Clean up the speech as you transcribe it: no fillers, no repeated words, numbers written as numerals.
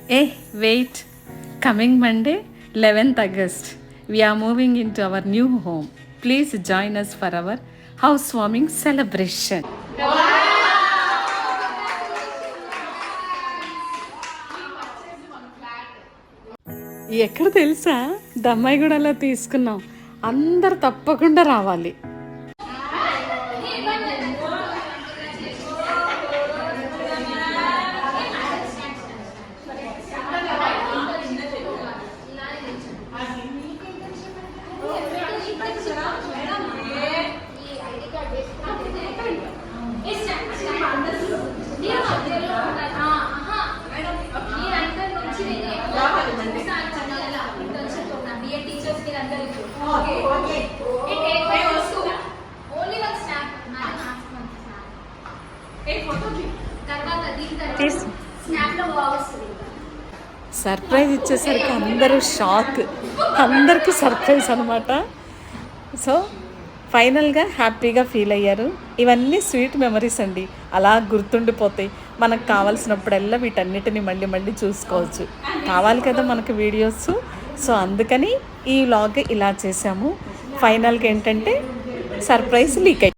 Wait. Coming Monday, 11th August, we are moving into our new home. Please join us for our housewarming celebration. ఎక్కడ తెలుసా, దమ్మాయిగూడలో తీసుకున్నాం. అందరు తప్పకుండా రావాలి. Surprise ఇచ్చేసరికి అందరూ షాక్, అందరికీ సర్ప్రైజ్ అనమాట. సో ఫైనల్గా హ్యాపీగా ఫీల్ అయ్యారు. ఇవన్నీ స్వీట్ మెమరీస్ అండి, అలా గుర్తుండిపోతాయి. మనకు కావాల్సినప్పుడల్లా వీటన్నిటిని మళ్ళీ మళ్ళీ చూసుకోవచ్చు. కావాలి కదా మనకు వీడియోస్. సో అందుకని ఈ వ్లాగ్ ఇలా చేసాము. ఫైనల్గా ఏంటంటే సర్ప్రైజ్ లీక్ అయ్యింది.